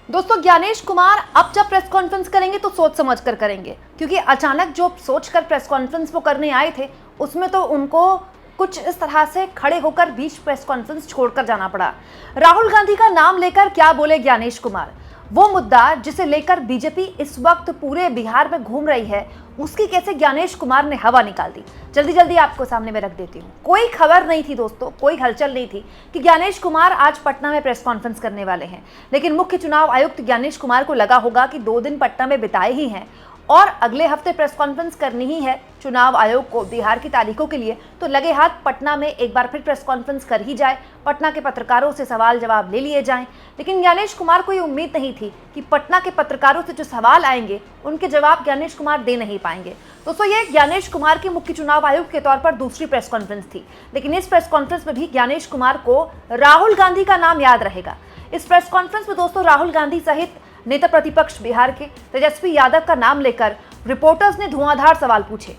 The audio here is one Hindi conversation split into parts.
दोस्तों, ज्ञानेश कुमार अब जब प्रेस कॉन्फ्रेंस करेंगे तो सोच समझ कर करेंगे, क्योंकि अचानक जो सोच कर प्रेस कॉन्फ्रेंस वो करने आए थे उसमें तो उनको कुछ इस तरह से खड़े होकर बीच प्रेस कॉन्फ्रेंस छोड़कर जाना पड़ा। राहुल गांधी का नाम लेकर क्या बोले ज्ञानेश कुमार, वो मुद्दा जिसे लेकर बीजेपी इस वक्त पूरे बिहार में घूम रही है, उसकी कैसे ज्ञानेश कुमार ने हवा निकाल दी, जल्दी जल्दी आपको सामने में रख देती हूँ। कोई खबर नहीं थी दोस्तों, कोई हलचल नहीं थी कि ज्ञानेश कुमार आज पटना में प्रेस कॉन्फ्रेंस करने वाले हैं, लेकिन मुख्य चुनाव आयुक्त ज्ञानेश कुमार को लगा होगा कि 2 दिन पटना में बिताए ही हैं और अगले हफ्ते प्रेस कॉन्फ्रेंस करनी ही है चुनाव आयोग को बिहार की तारीखों के लिए, तो लगे हाथ पटना में एक बार फिर प्रेस कॉन्फ्रेंस कर ही जाए, पटना के पत्रकारों से सवाल जवाब ले लिए जाएं। लेकिन ज्ञानेश कुमार को ये उम्मीद नहीं थी कि पटना के पत्रकारों से जो सवाल आएंगे उनके जवाब ज्ञानेश कुमार दे नहीं पाएंगे। दोस्तों, ये ज्ञानेश कुमार की मुख्य चुनाव आयुक्त के तौर पर दूसरी प्रेस कॉन्फ्रेंस थी, लेकिन इस प्रेस कॉन्फ्रेंस में भी ज्ञानेश कुमार को राहुल गांधी का नाम याद रहेगा। इस प्रेस कॉन्फ्रेंस में दोस्तों राहुल गांधी सहित नेता प्रतिपक्ष बिहार के तेजस्वी यादव का नाम लेकर रिपोर्टर्स ने धुआंधार सवाल पूछे।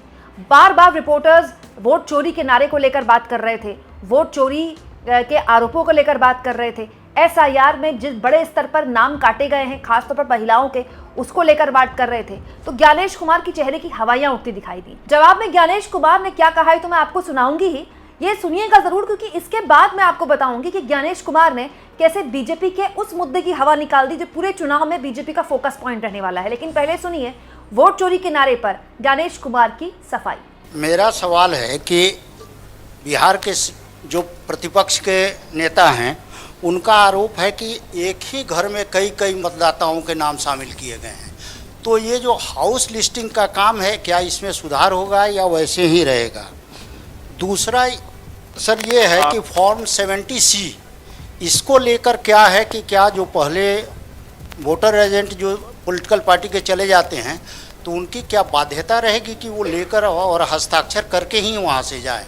बार बार रिपोर्टर्स वोट चोरी के नारे को लेकर बात कर रहे थे, वोट चोरी के आरोपों को लेकर बात कर रहे थे, एसआईआर में जिस बड़े स्तर पर नाम काटे गए हैं खासतौर पर महिलाओं के, उसको लेकर बात कर रहे थे। तो ज्ञानेश कुमार की चेहरे की हवाइयां उठती दिखाई दी। जवाब में ज्ञानेश कुमार ने क्या कहा है तो मैं आपको सुनाऊंगी ही, ये सुनिएगा जरूर, क्योंकि इसके बाद मैं आपको बताऊंगी कि ज्ञानेश कुमार ने कैसे बीजेपी के उस मुद्दे की हवा निकाल दी जो पूरे चुनाव में बीजेपी का फोकस पॉइंट रहने वाला है। लेकिन पहले सुनिए वोट चोरी के नारे पर ज्ञानेश कुमार की सफाई। मेरा सवाल है कि बिहार के जो प्रतिपक्ष के नेता हैं उनका आरोप है कि एक ही घर में कई कई मतदाताओं के नाम शामिल किए गए हैं, तो ये जो हाउस लिस्टिंग का काम है क्या इसमें सुधार होगा या वैसे ही रहेगा? दूसरा सर ये है कि फॉर्म 70C इसको लेकर क्या है कि क्या जो पहले वोटर एजेंट जो पॉलिटिकल पार्टी के चले जाते हैं तो उनकी क्या बाध्यता रहेगी कि वो लेकर और हस्ताक्षर करके ही वहाँ से जाए?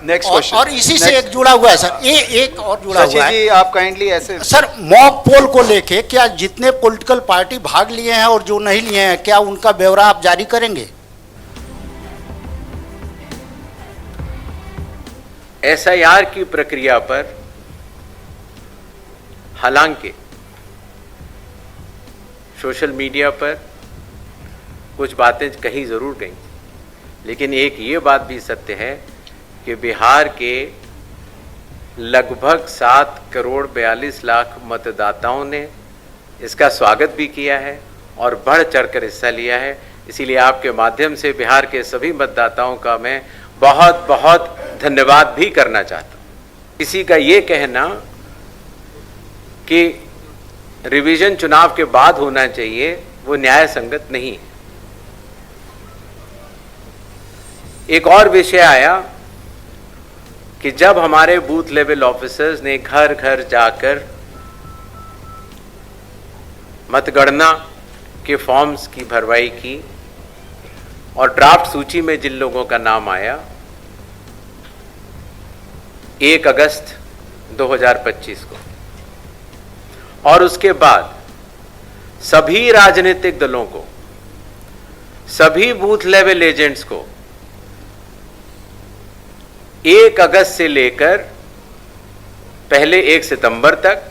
Next question. और इसी से एक जुड़ा हुआ है सर, एक और जुड़ा हुआ है जी, आप काइंडली ऐसे सर, मॉक पोल को लेके क्या जितने पॉलिटिकल पार्टी भाग लिए हैं और जो नहीं लिए हैं क्या उनका ब्यौरा आप जारी करेंगे? एसआईआर की प्रक्रिया पर हालांकि सोशल मीडिया पर कुछ बातें कही जरूर गई, लेकिन एक ये बात भी सत्य है कि बिहार के लगभग 7 करोड़ 42 लाख मतदाताओं ने इसका स्वागत भी किया है और बढ़ चढ़कर हिस्सा लिया है। इसीलिए आपके माध्यम से बिहार के सभी मतदाताओं का मैं बहुत बहुत धन्यवाद भी करना चाहता हूँ। किसी का ये कहना कि रिवीजन चुनाव के बाद होना चाहिए वो न्याय संगत नहीं है। एक और विषय आया कि जब हमारे बूथ लेवल ऑफिसर्स ने घर घर जाकर मतगणना के फॉर्म्स की भरवाई की और ड्राफ्ट सूची में जिन लोगों का नाम आया 1 अगस्त 2025 को, और उसके बाद सभी राजनीतिक दलों को, सभी बूथ लेवल एजेंट्स को 1 अगस्त से लेकर पहले 1 सितंबर तक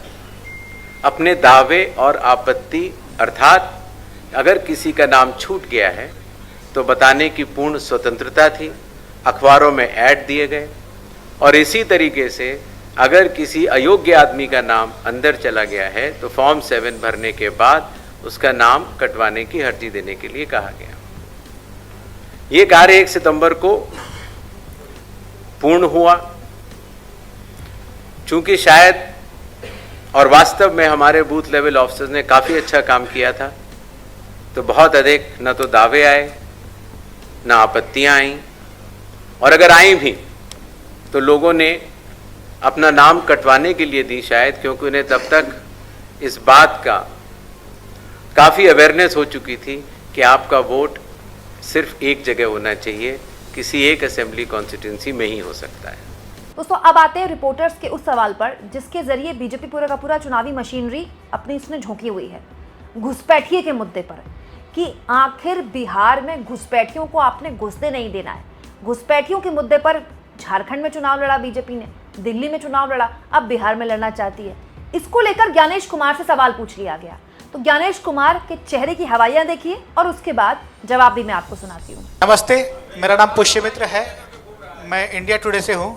अपने दावे और आपत्ति, अर्थात अगर किसी का नाम छूट गया है तो बताने की पूर्ण स्वतंत्रता थी। अखबारों में ऐड दिए गए और इसी तरीके से अगर किसी अयोग्य आदमी का नाम अंदर चला गया है तो फॉर्म 7 भरने के बाद उसका नाम कटवाने की अर्जी देने के लिए कहा गया। ये कार्य 1 सितंबर को पूर्ण हुआ। चूंकि शायद और वास्तव में हमारे बूथ लेवल ऑफिसर्स ने काफ़ी अच्छा काम किया था, तो बहुत अधिक न तो दावे आए न आपत्तियां आईं, और अगर आई भी तो लोगों ने अपना नाम कटवाने के लिए दी, शायद क्योंकि उन्हें तब तक इस बात का काफ़ी अवेयरनेस हो चुकी थी कि आपका वोट सिर्फ एक जगह होना चाहिए, किसी एक असेंबली कॉन्स्टिट्यूंसी में ही हो सकता है। दोस्तों, अब आते हैं रिपोर्टर्स के उस सवाल पर जिसके जरिए बीजेपी पूरा का पूरा चुनावी मशीनरी अपनी इसमें झोंकी हुई है, घुसपैठिए के मुद्दे पर, कि आखिर बिहार में घुसपैठियों को आपने घुसने नहीं देना है। घुसपैठियों के मुद्दे पर झारखंड में चुनाव लड़ा बीजेपी ने, दिल्ली में चुनाव लड़ा, अब बिहार में लड़ना चाहती है। इसको लेकर ज्ञानेश कुमार से सवाल पूछ लिया गया। तो ज्ञानेश कुमार के चेहरे की हवाइयाँ देखिए और उसके बाद जवाब भी मैं आपको सुनाती हूँ। नमस्ते, मेरा नाम पुष्यमित्र है, मैं इंडिया टुडे से हूँ।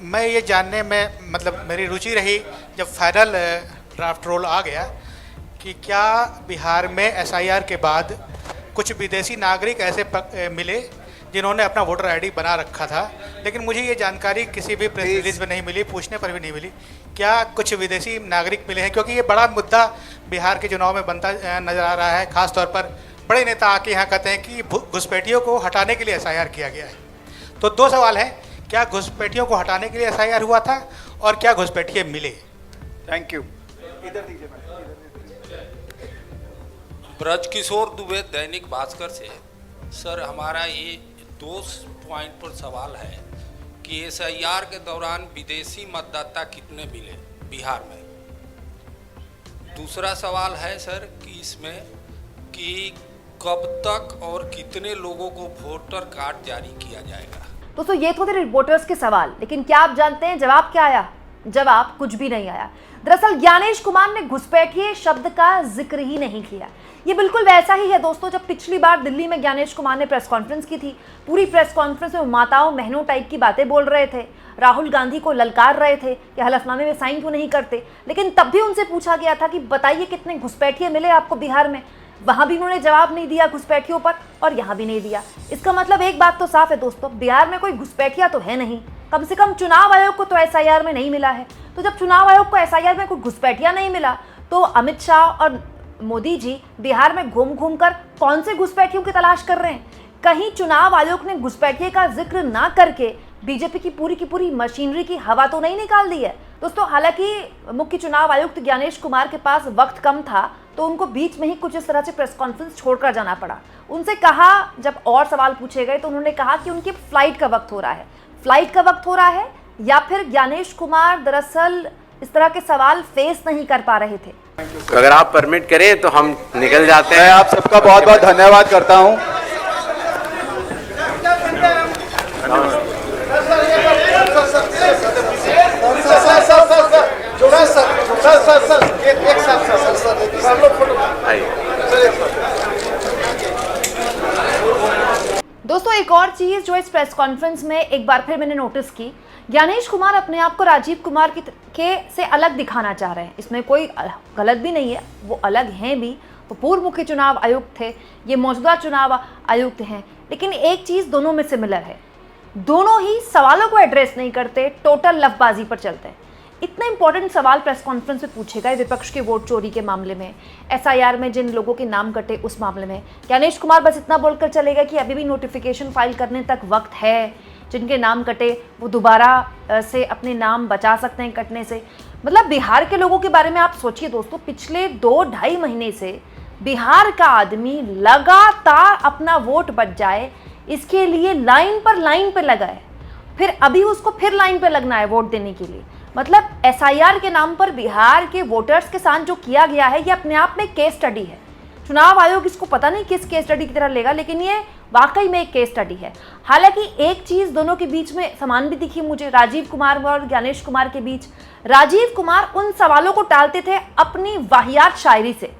मैं ये जानने में मतलब मेरी रुचि रही जब फाइनल ड्राफ्ट रोल आ गया कि क्या बिहार में एसआईआर के बाद कुछ विदेशी नागरिक ऐसे मिले जिन्होंने अपना वोटर आईडी बना रखा था, लेकिन मुझे ये जानकारी किसी भी प्रेस रिलीज में नहीं मिली, पूछने पर भी नहीं मिली। क्या कुछ विदेशी नागरिक मिले हैं? क्योंकि ये बड़ा मुद्दा बिहार के चुनाव में बनता नजर आ रहा है। खास तौर पर बड़े नेता आके यहाँ कहते हैं कि घुसपैठियों को हटाने के लिए एसआईआर किया गया है। तो दो सवाल हैं, क्या घुसपैठियों को हटाने के लिए एसआईआर हुआ था और क्या घुसपैठिए मिले? Thank you. ब्रजकिशोर दुबे, दैनिक भास्कर से। सर, हमारा ये 2 पॉइंट पर सवाल है कि एसआईआर के दौरान विदेशी मतदाता कितने मिले बिहार में। दूसरा सवाल है सर कि इसमें कि कब तक और कितने लोगों को वोटर कार्ड जारी किया जाएगा। दोस्तों ये तो थे रिपोर्टर्स के सवाल, लेकिन क्या आप जानते हैं जवाब क्या आया? जवाब कुछ भी नहीं आया। दरअसल ज्ञानेश कुमार ने घुसपैठिए शब्द का जिक्र ही नहीं किया। ये बिल्कुल वैसा ही है दोस्तों जब पिछली बार दिल्ली में ज्ञानेश कुमार ने प्रेस कॉन्फ्रेंस की थी। पूरी प्रेस कॉन्फ्रेंस में माताओं बहनों टाइप की बातें बोल रहे थे, राहुल गांधी को ललकार रहे थे कि हलफनामे में साइन क्यों नहीं करते, लेकिन तब भी उनसे पूछा गया था कि बताइए कितने घुसपैठिए मिले आपको बिहार में। वहां भी उन्होंने जवाब नहीं दिया घुसपैठियों पर और यहाँ भी नहीं दिया। इसका मतलब एक बात तो साफ है दोस्तों, बिहार में कोई घुसपैठिया तो है नहीं, कम से कम चुनाव आयोग को तो एसआईआर में नहीं मिला है। तो जब चुनाव आयोग को एसआईआर में कोई घुसपैठिया नहीं मिला तो अमित शाह और मोदी जी बिहार में घूम घूम कर कौन से घुसपैठियों की तलाश कर रहे हैं? कहीं चुनाव आयोग ने घुसपैठिए का जिक्र ना करके बीजेपी की पूरी मशीनरी की हवा तो नहीं निकाल दी है दोस्तों। हालांकि मुख्य चुनाव आयुक्त ज्ञानेश कुमार के पास वक्त कम था तो उनको बीच में ही कुछ इस तरह से प्रेस कॉन्फ्रेंस छोड़कर जाना पड़ा। उनसे कहा, जब और सवाल पूछे गए तो उन्होंने कहा कि उनकी फ्लाइट का वक्त हो रहा है। फ्लाइट का वक्त हो रहा है या फिर ज्ञानेश कुमार दरअसल इस तरह के सवाल फेस नहीं कर पा रहे थे। अगर आप परमिट करें तो हम निकल जाते हैं। मैं आप सबका बहुत बहुत धन्यवाद करता हूँ। दोस्तों एक और चीज जो इस प्रेस कॉन्फ्रेंस में एक बार फिर मैंने नोटिस की, ज्ञानेश कुमार अपने आप को राजीव कुमार से अलग दिखाना चाह रहे हैं। इसमें कोई गलत भी नहीं है, वो अलग हैं भी, वो पूर्व मुख्य चुनाव आयुक्त थे, ये मौजूदा चुनाव आयुक्त हैं, लेकिन एक चीज़ दोनों में सिमिलर है, दोनों ही सवालों को एड्रेस नहीं करते, टोटल लफबाजी पर चलते हैं। इतने इंपॉर्टेंट सवाल प्रेस कॉन्फ्रेंस में पूछे गए विपक्ष के वोट चोरी के मामले में, एसआईआर में जिन लोगों के नाम कटे उस मामले में, ज्ञानेश कुमार बस इतना बोलकर चलेगा कि अभी भी नोटिफिकेशन फाइल करने तक वक्त है, जिनके नाम कटे वो दोबारा से अपने नाम बचा सकते हैं कटने से। मतलब बिहार के लोगों के बारे में आप सोचिए दोस्तों, पिछले 2-2.5 महीने से बिहार का आदमी लगातार अपना वोट बच जाए इसके लिए लाइन पर लगा है, फिर अभी उसको फिर लाइन पर लगना है वोट देने के लिए। मतलब एसआईआर के नाम पर बिहार के वोटर्स के साथ जो किया गया है ये अपने आप में केस स्टडी है। चुनाव आयोग इसको पता नहीं किस केस स्टडी की तरह लेगा, लेकिन ये वाकई में एक केस स्टडी है। हालांकि एक चीज़ दोनों के बीच में समान भी दिखी मुझे, राजीव कुमार और ज्ञानेश कुमार के बीच। राजीव कुमार उन सवालों को टालते थे अपनी वाहियात शायरी से,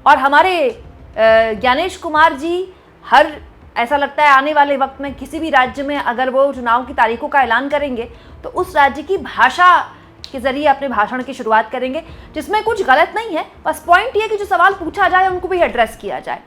और हमारे ज्ञानेश कुमार जी हर ऐसा लगता है आने वाले वक्त में किसी भी राज्य में अगर वो चुनाव की तारीखों का ऐलान करेंगे तो उस राज्य की भाषा के जरिए अपने भाषण की शुरुआत करेंगे, जिसमें कुछ गलत नहीं है, बस पॉइंट ये कि जो सवाल पूछा जाए उनको भी एड्रेस किया जाए।